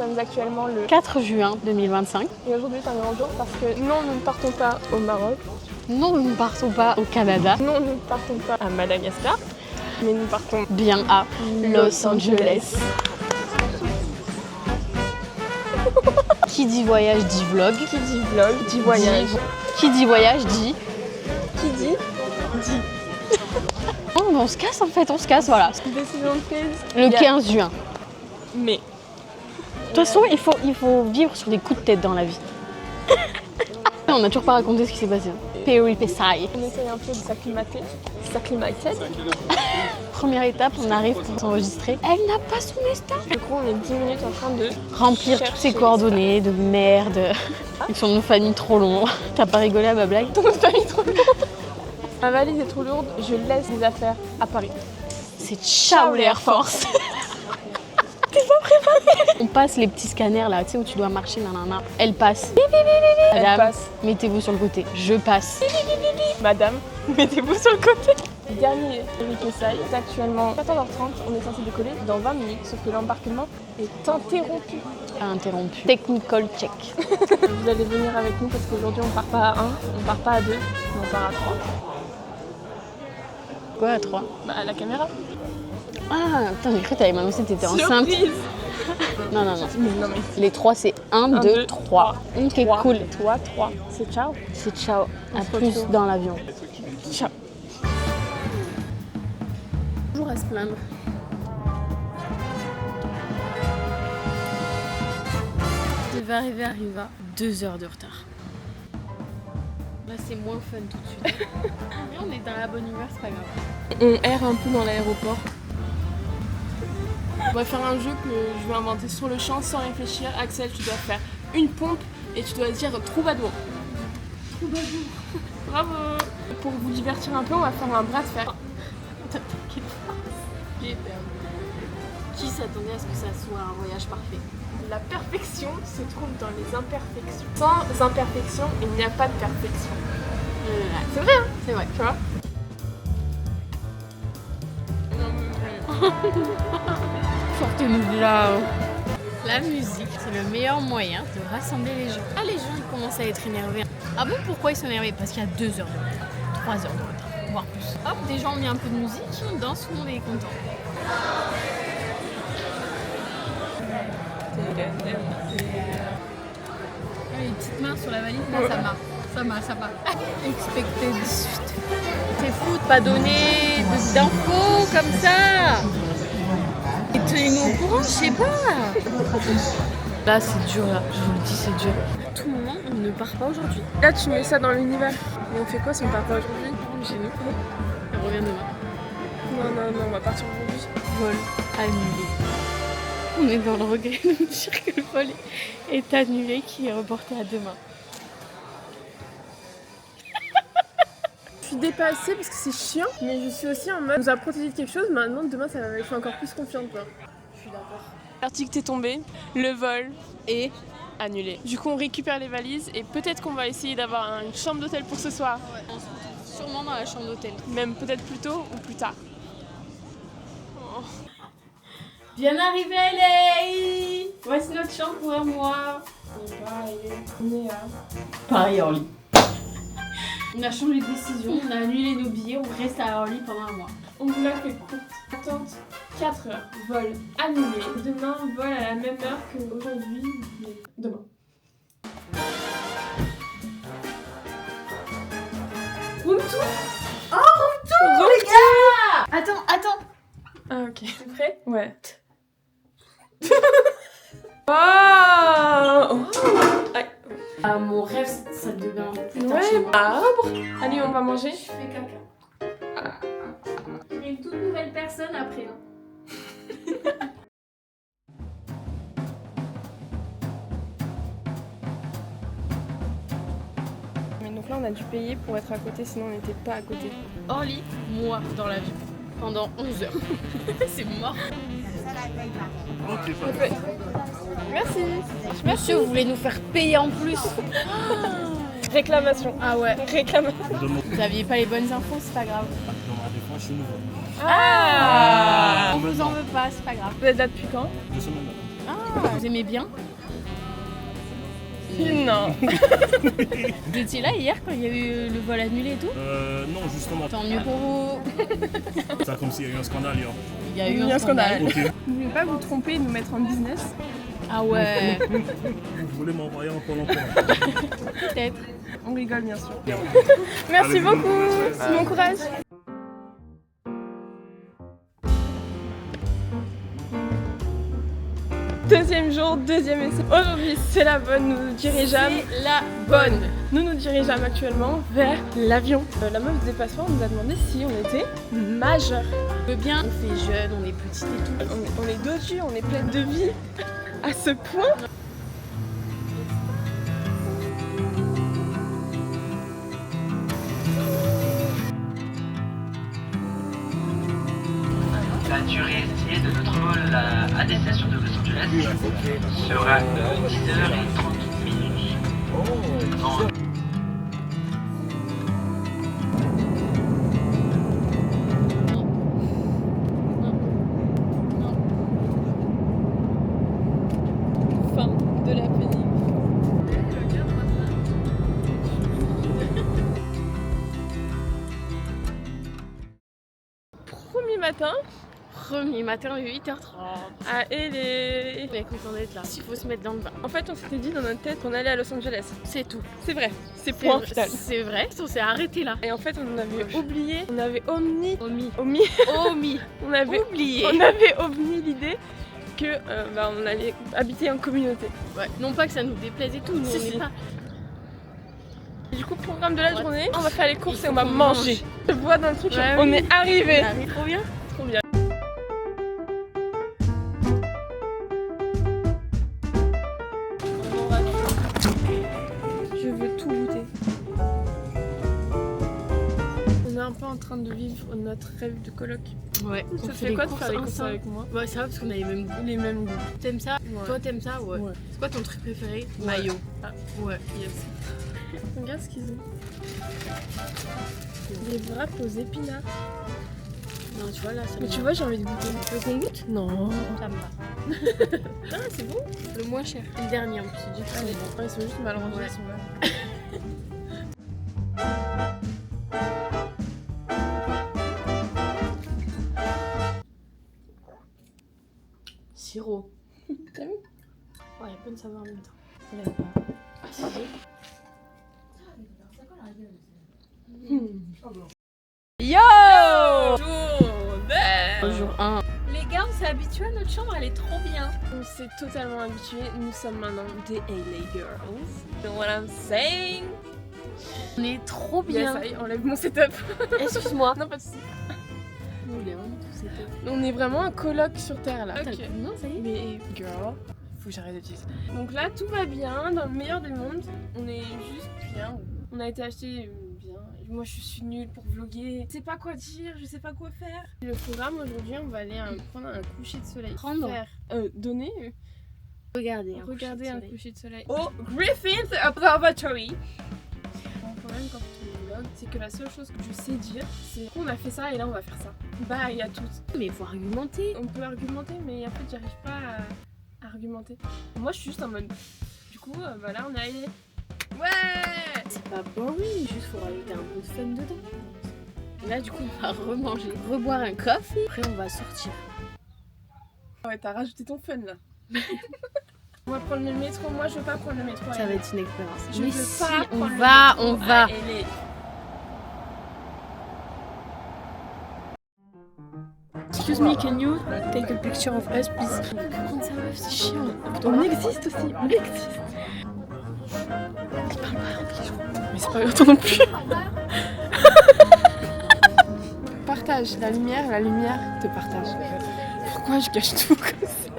sommes actuellement le 4 juin 2025. Et aujourd'hui est un grand jour parce que non, nous ne partons pas au Maroc. Non, nous ne partons pas au Canada. Non, nous ne partons pas à Madagascar. Mais nous partons Bien à Los Angeles. Qui dit voyage dit vlog. Qui dit vlog, dit voyage. Qui dit voyage dit... Qui dit Oh, mais on se casse en fait, on se casse, voilà. Décision prise. Le 15 juin. Mais. De toute façon, il faut vivre sur des coups de tête dans la vie. On n'a toujours pas raconté ce qui s'est passé. Péripéties. On essaye un peu de s'acclimater. Première étape, on arrive pour s'enregistrer. Elle n'a pas son Insta. Du coup, on est 10 minutes en train de remplir toutes ses coordonnées de merde. Avec son nom de famille trop long. T'as pas rigolé à ma blague? Ton nom de famille trop long. Ma valise est trop lourde, je laisse les affaires à Paris. C'est ciao les Air Force. T'es pas préparée? On passe les petits scanners là, tu sais où tu dois marcher, nanana. Elle passe. Elle Madame, passe. mettez-vous sur le côté. Je passe. Madame, mettez-vous sur le côté. Dernier péripéties, c'est actuellement 14h30, on est censé décoller dans 20 minutes, sauf que l'embarquement est interrompu. Interrompu. Technical check. Vous allez venir avec nous parce qu'aujourd'hui on part pas à 1, on part pas à 2, mais on part à 3. Quoi à 3? Bah à la caméra. Ah, putain, j'ai cru que t'avais annoncé que t'étais enceinte. Surprise. Non, non, non. Non mais Les 3, c'est 1, 2, 3. Ok, 3. cool. Toi, 3. C'est ciao. C'est ciao. On À se plus retrouve. dans l'avion. Ciao. Toujours à se plaindre. Devait arriva 2 heures de retard. Là, c'est moins fun tout de suite. Mais on est dans la bonne humeur, c'est pas grave. On erre un peu dans l'aéroport. On va faire un jeu que je vais inventer sur le champ sans réfléchir. Axel, tu dois faire une pompe et tu dois dire troubadour. Troubadour. Bravo. Pour vous divertir un peu, on va faire un bras de fer. T'inquiète pas. J'ai perdu. Qui s'attendait à ce que ça soit un voyage parfait? La perfection se trouve dans les imperfections. Sans imperfection, il n'y a pas de perfection. C'est vrai, hein? C'est vrai. Tu vois? Sortez-nous de là. La musique, c'est le meilleur moyen de rassembler les gens. Ah, les gens ils commencent à être énervés. Ah bon, pourquoi ils sont énervés? Parce qu'il y a 2 heures de retard, 3 heures de retard, voire plus. Hop, déjà on met un peu de musique, on danse, tout le monde est content. Les petites mains sur la valise, là ça marche. Expected 18. C'est fou de pas donner d'infos comme ça. Et tenez-nous au courant, je sais pas. Là c'est dur là, je vous le dis c'est dur. À tout moment, on ne part pas aujourd'hui. Là, tu mets ça dans l'univers. Mais on fait quoi si on part pas aujourd'hui? Chez nous. On revient demain. Non, on va partir aujourd'hui. Vol annulé. On est dans le regret de nous dire que le vol est annulé, qui est reporté à demain. Je suis dépassée parce que c'est chiant, mais je suis aussi en mode on nous a protégé de quelque chose, maintenant demain ça va, je suis encore plus confiante quoi. Je suis d'accord. L'article est tombé, le vol est annulé. Du coup on récupère les valises et peut-être qu'on va essayer d'avoir une chambre d'hôtel pour ce soir. Ouais, on se retrouve sûrement dans la chambre d'hôtel. Même peut-être plus tôt ou plus tard. Bien arrivé LA. Voici notre chambre pour un mois. On est à Paris Orly. On a changé de décision, on a annulé nos billets, on reste à Orly pendant un mois. On vous l'a fait courte. Attente 4 heures. Vol annulé. Demain, vol à la même heure qu'aujourd'hui. Mais demain. Room tour. Oh, retour les gars. Attends. Ah ok. T'es prêt? Ouais. Oh. Aïe. Ah, mon rêve, ça devient plus tard chez Ouais, moi. arbre. Allez, on va manger. Je fais caca. Je serai une toute nouvelle personne après. Mais donc là, on a dû payer pour être à côté, sinon on n'était pas à côté. Orly, moi dans l'avion. Pendant 11 heures. C'est mort. Merci. Monsieur, vous voulez nous faire payer en plus? Réclamation. Ah ouais. Réclamation. Vous aviez pas les bonnes infos, c'est pas grave. Dans la défense, je suis nouveau. Ah. On vous en veut pas, c'est pas grave. Vous êtes là depuis quand? 2 semaines. Ah, vous aimez bien? Non. Vous étiez là hier quand il y a eu le vol annulé et tout? Non, justement. Tant mieux pour vous. C'est comme s'il y a eu un scandale hier. Il y a eu un scandale. Ok. N'oubliez pas vous tromper et nous mettre en business. Ah ouais. Vous voulez m'envoyer en Pôle emploi? Peut-être. On rigole bien sûr. Merci Allez, beaucoup. Bon courage. Deuxième jour, deuxième essai. Aujourd'hui, c'est la bonne. Nous nous dirigeons. C'est la Bonne. Nous nous dirigeons actuellement vers l'avion. La meuf des passeports nous a demandé si on était majeur. On veut bien. On fait jeune, on est petite et tout. On est dodu, on est pleine de vie. À ce point. La durée estimée de notre vol à destination de Los Angeles sera de 10h30 minutes. En- Fin de la pénible. Premier matin Premier matin, 8h30. à L.A. On est content d'être là. Il faut se mettre dans le bain. En fait, on s'était dit dans notre tête qu'on allait à Los Angeles. C'est tout. C'est vrai, c'est point final. C'est vrai, on s'est arrêté là. Et en fait, on avait oublié, on avait omis, Omis. on avait Oublié. omis l'idée que on allait habiter en communauté. Ouais. Non pas que ça nous déplaise et tout, nous Si, on si. n'est pas. Du coup, programme de la Ouais. journée, on va faire les courses Il et on faut va qu'on manger. mange. Je vois dans le truc, Ouais, on oui. est arrivé. Trop bien. Trop bien. Je veux tout goûter. On est un peu en train de vivre notre rêve de coloc. Ouais. Ça On te fait fait les quoi de courses faire les courses ensemble. avec moi? Ouais, ça va parce qu'on a les mêmes goûts. Les mêmes goûts. T'aimes ça? Ouais. Toi t'aimes ça? Ouais. Ouais. C'est quoi ton truc préféré? Ouais. Maillot. Ah. Ouais, yes. Regarde ce qu'ils ont. Des wraps aux épinards. Non, tu vois là, ça Mais me tu va. vois, j'ai envie de goûter. Tu veux qu'on goûte? Non. Ça me va. Ah, c'est bon? Le moins cher. Le dernier en plus, c'est du Allez, coup. ils sont juste mal rangés, Ouais. ils sont là. Sirop. T'as vu? Ouais, il y a plein de saveurs en même temps. Elle aime pas. Ah, si, si. Yo! Journée! Jour 1. Les gars, on s'est habitués à notre chambre, elle est trop bien. On s'est totalement habitués. Nous sommes maintenant des LA girls. You know what I'm saying? On est trop Yes, bien. ça y est, enlève mon setup. Excuse-moi. Non, pas de soucis. Nous, il est vraiment tout c'était. On est vraiment un coloc sur Terre là. Ok. Non, ça y est. Mais girl, faut que j'arrête de dire ça. Donc là, tout va bien, dans le meilleur des mondes. On est juste bien. On a été acheté bien. Moi, je suis nulle pour vlogger. Je sais pas quoi dire, je sais pas quoi faire. Le programme aujourd'hui, on va aller prendre un coucher de soleil. Prendre. Faire, donner. Regardez. Regardez un coucher coucher de soleil. Au Griffith Observatory. Mon problème quand on vlog, c'est que la seule chose que je sais dire, c'est qu'on a fait ça et là on va faire ça. Bye à toutes. Mais il faut argumenter. On peut argumenter, mais en fait, j'arrive pas à argumenter. Moi, je suis juste en mode. Du coup, voilà, on est allé. Ouais! C'est pas boring, juste faut rajouter un peu de fun dedans. Et là, du coup, on va remanger, reboire un coffee. Après, on va sortir. Ouais, t'as rajouté ton fun là. On va prendre le métro. Moi, je veux pas prendre le métro. Ça va être une expérience. Je Mais veux si, pas on prendre le va, métro on va. à LA. Excuse me, can you take a picture of us, please? Prendre sa meuf, c'est chiant. On existe aussi, on existe. Mais c'est pas grave, toi non plus. Partage la lumière te partage. Pourquoi je cache tout comme ça?